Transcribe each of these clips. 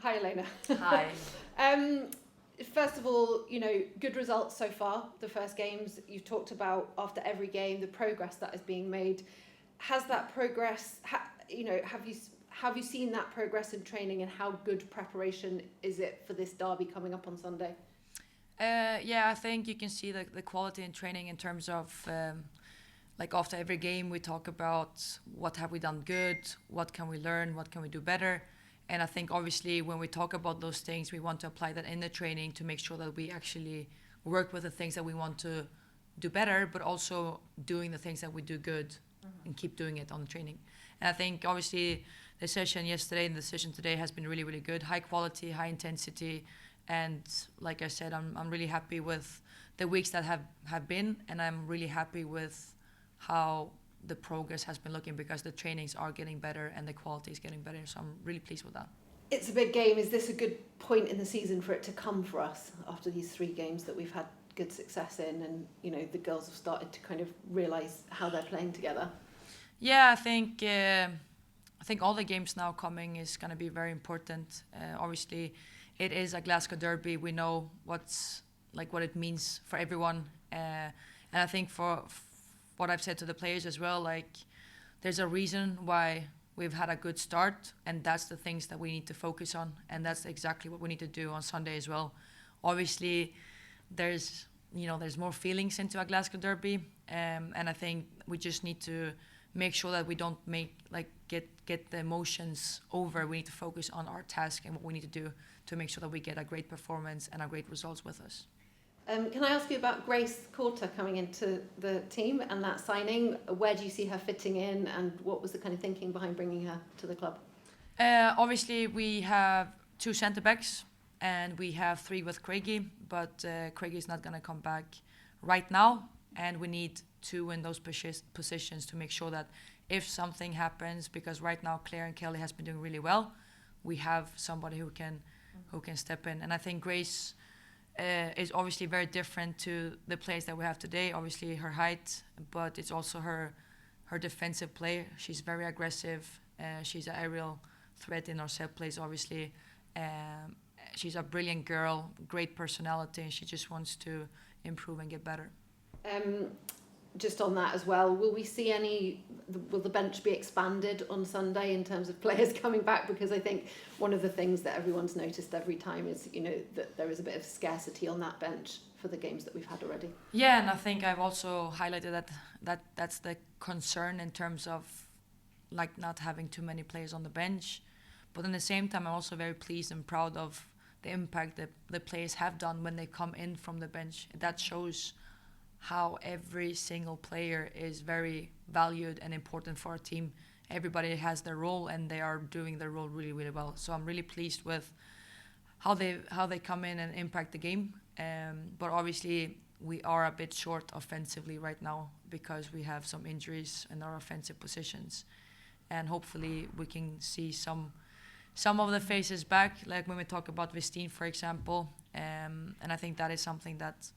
Hi, Elena. Hi. First of all, good results so far. The first games you've talked about after every game, the progress that is being made. Has that progress, have you seen that progress in training, and how good preparation is it for this derby coming up on Sunday? I think you can see the quality in training in terms of like after every game we talk about what have we done good, what can we learn, what can we do better. And I think obviously when we talk about those things, we want to apply that in the training to make sure that we actually work with the things that we want to do better, but also doing the things that we do good and keep doing it on the training. And I think obviously the session yesterday and the session today has been really, really good. High quality, high intensity. And like I said, I'm really happy with the weeks that have been, and I'm really happy with how the progress has been looking, because the trainings are getting better and the quality is getting better. So I'm really pleased with that. It's a big game. Is this a good point in the season for it to come for us after these 3 games that we've had good success in, and the girls have started to kind of realise how they're playing together? Yeah, I think all the games now coming is going to be very important. Obviously, it is a Glasgow derby. We know what it means for everyone, and I think for what I've said to the players as well, like there's a reason why we've had a good start, and that's the things that we need to focus on, and that's exactly what we need to do on Sunday as well. Obviously, there's more feelings into a Glasgow derby, and I think we just need to make sure that we don't get the emotions over. We need to focus on our task and what we need to do to make sure that we get a great performance and a great results with us. Can I ask you about Grace Coulter coming into the team and that signing? Where do you see her fitting in, and what was the kind of thinking behind bringing her to the club? Obviously, we have 2 centre backs and we have 3 with Craigie, but Craigie is not going to come back right now, and we need 2 in those positions to make sure that if something happens, because right now Claire and Kelly has been doing really well, we have somebody who can step in. And I think Grace is obviously very different to the players that we have today. Obviously her height, but it's also her defensive play. She's very aggressive. She's an aerial threat in our set plays, obviously. She's a brilliant girl, great personality, and she just wants to improve and get better. Just on that as well, will the bench be expanded on Sunday in terms of players coming back? Because I think one of the things that everyone's noticed every time is that there is a bit of scarcity on that bench for the games that we've had already. Yeah, and I think I've also highlighted that's the concern in terms of like not having too many players on the bench. But at the same time, I'm also very pleased and proud of the impact that the players have done when they come in from the bench. That shows how every single player is very valued and important for our team. Everybody has their role, and they are doing their role really, really well. So I'm really pleased with how they come in and impact the game. But obviously, we are a bit short offensively right now because we have some injuries in our offensive positions. And hopefully we can see some of the faces back, like when we talk about Vestine, for example. And I think that is something that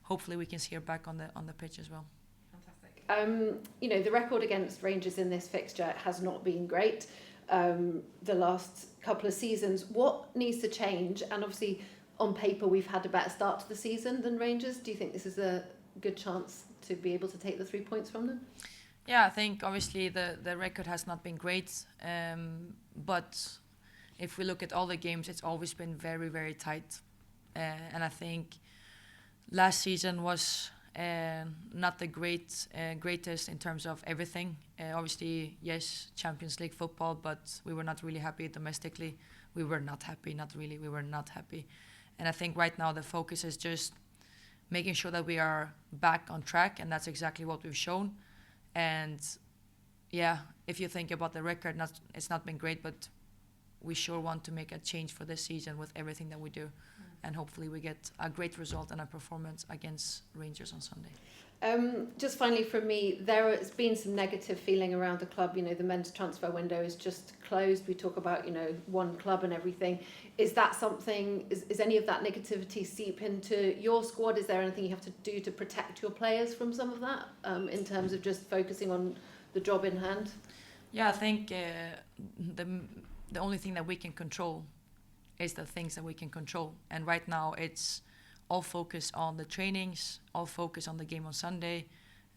hopefully we can see her back on the pitch as well. Fantastic. The record against Rangers in this fixture has not been great the last couple of seasons. What needs to change? And obviously, on paper, we've had a better start to the season than Rangers. Do you think this is a good chance to be able to take the 3 points from them? Yeah, I think obviously the record has not been great. But if we look at all the games, it's always been very, very tight. And I think last season was not the greatest in terms of everything. Obviously, yes, Champions League football, but we were not really happy domestically. We were not happy, we were not happy. And I think right now the focus is just making sure that we are back on track, and that's exactly what we've shown. And yeah, if you think about the record, it's not been great, but we sure want to make a change for this season with everything that we do. And hopefully we get a great result and a performance against Rangers on Sunday. Just finally from me, there has been some negative feeling around the club. The men's transfer window is just closed. We talk about, one club and everything. Is that something, is any of that negativity seep into your squad? Is there anything you have to do to protect your players from some of that in terms of just focusing on the job in hand? Yeah, I think the only thing that we can control is the things that we can control. And right now it's all focus on the trainings, all focus on the game on Sunday,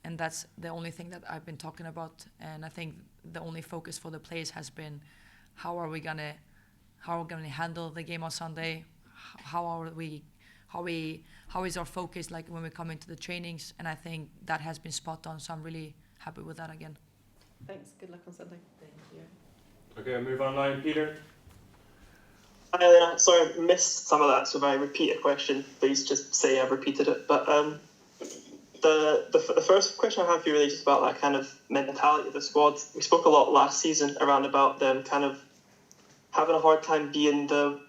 and that's the only thing that I've been talking about. And I think the only focus for the players has been how are we gonna handle the game on Sunday, how is our focus like when we come into the trainings, and I think that has been spot on, so I'm really happy with that again. Thanks, good luck on Sunday. Thank you. Okay, I'll move online. Peter? Hi Elena, sorry I missed some of that, so if I repeat a question, please just say I've repeated it. But the first question I have for you really just about that kind of mentality of the squad. We spoke a lot last season around about them kind of having a hard time being the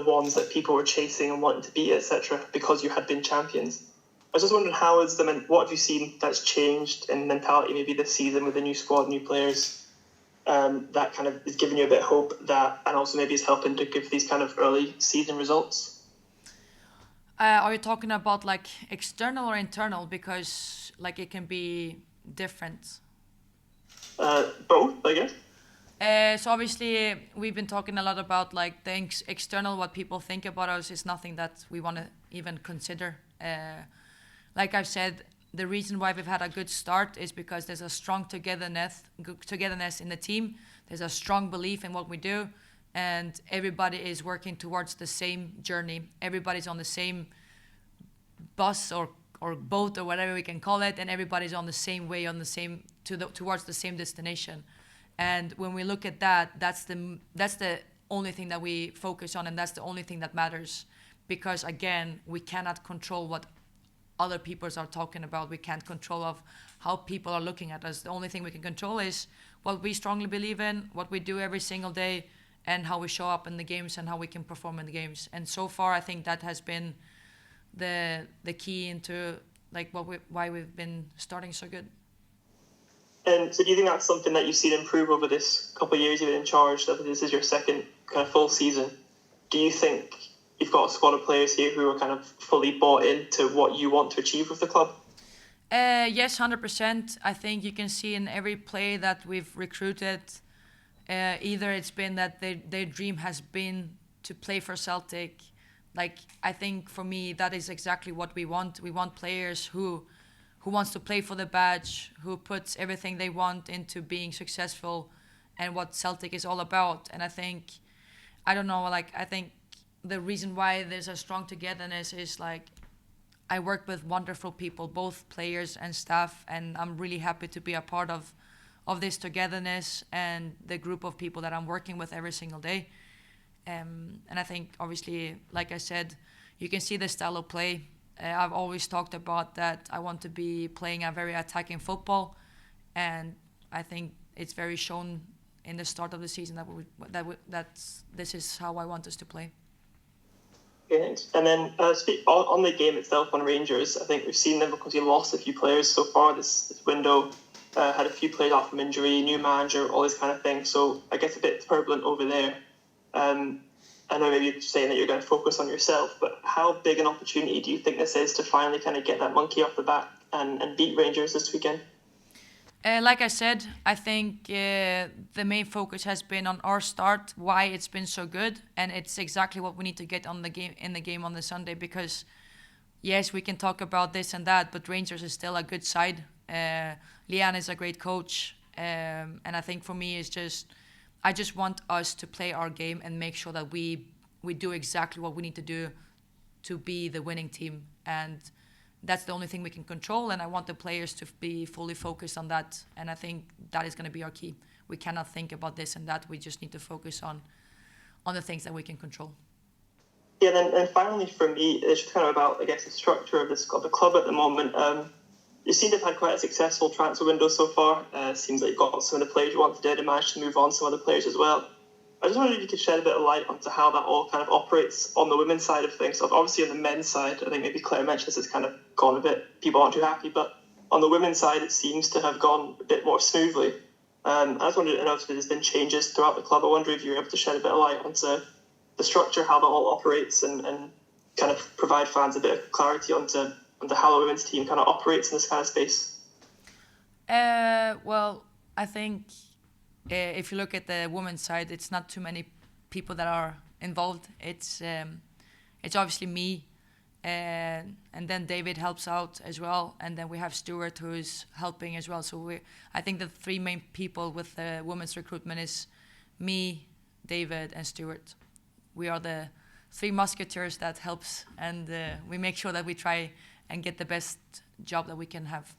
ones that people were chasing and wanting to beat, etc., because you had been champions. I was just wondering what have you seen that's changed in mentality maybe this season with the new squad, new players, that kind of is giving you a bit of hope that, and also maybe is helping to give these kind of early season results? Are you talking about like external or internal? Because like it can be different. Both, I guess. So obviously we've been talking a lot about like the external, what people think about us is nothing that we want to even consider. Like I've said, the reason why we've had a good start is because there's a strong togetherness in the team. There's a strong belief in what we do, and everybody is working towards the same journey. Everybody's on the same bus or boat or whatever we can call it, and everybody's on the same way, towards the same destination. And when we look at that, that's the only thing that we focus on, and that's the only thing that matters. Because again, we cannot control what other people are talking about. We can't control of how people are looking at us. The only thing we can control is what we strongly believe in, what we do every single day, and how we show up in the games and how we can perform in the games. And so far, I think that has been the key into like why we've been starting so good. And so do you think that's something that you've seen improve over this couple of years you've been in charge? That this is your second kind of full season. Do you think you've got a squad of players here who are kind of fully bought into what you want to achieve with the club? Yes, 100%. I think you can see in every play that we've recruited, either it's been that their dream has been to play for Celtic. Like, I think for me, that is exactly what we want. We want players who wants to play for the badge, who puts everything they want into being successful and what Celtic is all about. And I think, I think the reason why there's a strong togetherness is like, I work with wonderful people, both players and staff, and I'm really happy to be a part of this togetherness and the group of people that I'm working with every single day. And I think, obviously, like I said, you can see the style of play. I've always talked about that I want to be playing a very attacking football, and I think it's very shown in the start of the season that this is how I want us to play. Okay, and then on the game itself on Rangers, I think we've seen them because you lost a few players so far this window. Had a few players out from injury, new manager, all this kind of thing. So I guess a bit turbulent over there. I know maybe you're saying that you're going to focus on yourself, but how big an opportunity do you think this is to finally kind of get that monkey off the back and beat Rangers this weekend? Like I said, I think the main focus has been on our start, why it's been so good, and it's exactly what we need to get in the game on the Sunday. Because yes, we can talk about this and that, but Rangers is still a good side. Leanne is a great coach, and I think for me I just want us to play our game and make sure that we do exactly what we need to do to be the winning team. And that's the only thing we can control, and I want the players to be fully focused on that. And I think that is going to be our key. We cannot think about this and that. We just need to focus on the things that we can control. Yeah, and finally for me, it's just kind of about, I guess, the structure of the club at the moment. You seem to have had quite a successful transfer window so far. Seems like you've got some of the players you wanted and managed to move on some other players as well. I just wondered if you could shed a bit of light onto how that all kind of operates on the women's side of things. So obviously on the men's side, I think maybe Claire mentioned this has kind of gone a bit, people aren't too happy, but on the women's side, it seems to have gone a bit more smoothly. I just wondered, and obviously there's been changes throughout the club. I wonder if you're able to shed a bit of light onto the structure, how that all operates, and kind of provide fans a bit of clarity onto how the women's team kind of operates in this kind of space. Well, I think if you look at the women's side, it's not too many people that are involved. It's obviously me, and then David helps out as well, and then we have Stuart who's helping as well. So I think the three main people with the women's recruitment is me, David, and Stuart. We are the three musketeers that helps, and we make sure that we try and get the best job that we can have.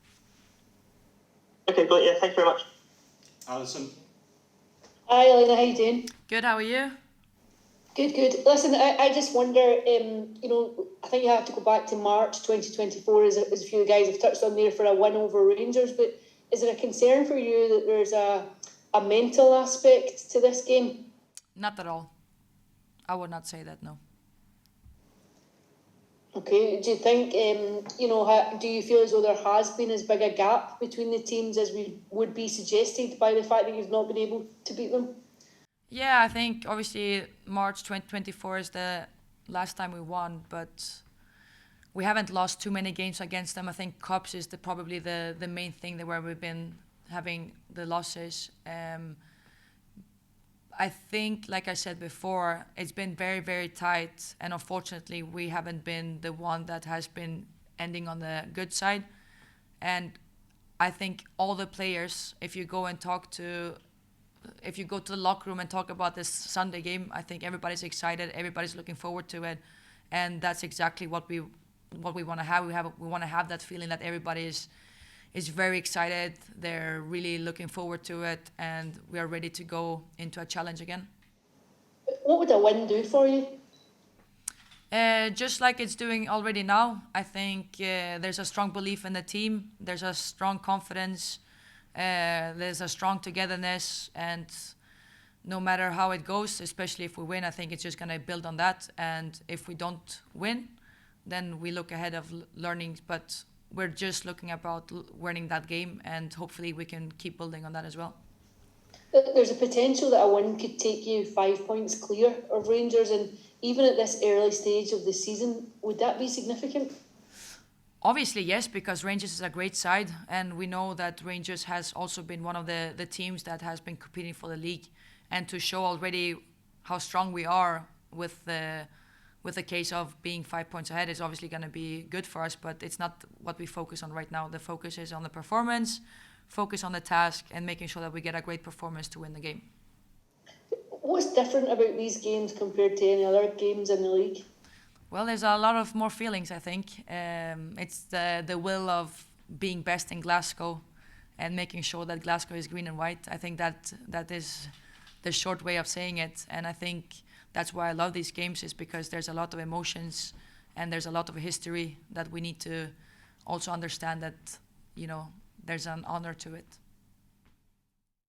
Okay, but yeah, thank you very much. Alison. Hi Elena, how you doing? Good, how are you? Good, good. Listen, I just wonder, I think you have to go back to March 2024, as a few guys have touched on there, for a win over Rangers, but is it a concern for you that there's a mental aspect to this game? Not at all. I would not say that, no. Okay, do you think, do you feel as though there has been as big a gap between the teams as we would be suggested by the fact that you've not been able to beat them? Yeah, I think obviously March 2024 is the last time we won, but we haven't lost too many games against them. I think Cups is probably the main thing where we've been having the losses. I think, like I said before, it's been very, very tight, and unfortunately we haven't been the one that has been ending on the good side. And I think all the players, if you go to the locker room and talk about this Sunday game, I think everybody's excited, everybody's looking forward to it, and that's exactly what we want to have. We want to have that feeling that everybody is very excited. They're really looking forward to it, and we are ready to go into a challenge again. What would a win do for you? Just like it's doing already now, I think there's a strong belief in the team. There's a strong confidence. There's a strong togetherness, and no matter how it goes, especially if we win, I think it's just going to build on that. And if we don't win, then we look ahead of learning. But we're just looking about winning that game, and hopefully we can keep building on that as well. There's a potential that a win could take you 5 points clear of Rangers, and even at this early stage of the season, would that be significant? Obviously, yes, because Rangers is a great side, and we know that Rangers has also been one of the teams that has been competing for the league. And to show already how strong we are with the case of being 5 points ahead is obviously going to be good for us, but it's not what we focus on right now. The focus is on the performance, focus on the task, and making sure that we get a great performance to win the game. What's different about these games compared to any other games in the league? Well, there's a lot of more feelings, I think. It's the will of being best in Glasgow and making sure that Glasgow is green and white. I think that is the short way of saying it. And I think that's why I love these games, is because there's a lot of emotions and there's a lot of history that we need to also understand that, there's an honor to it.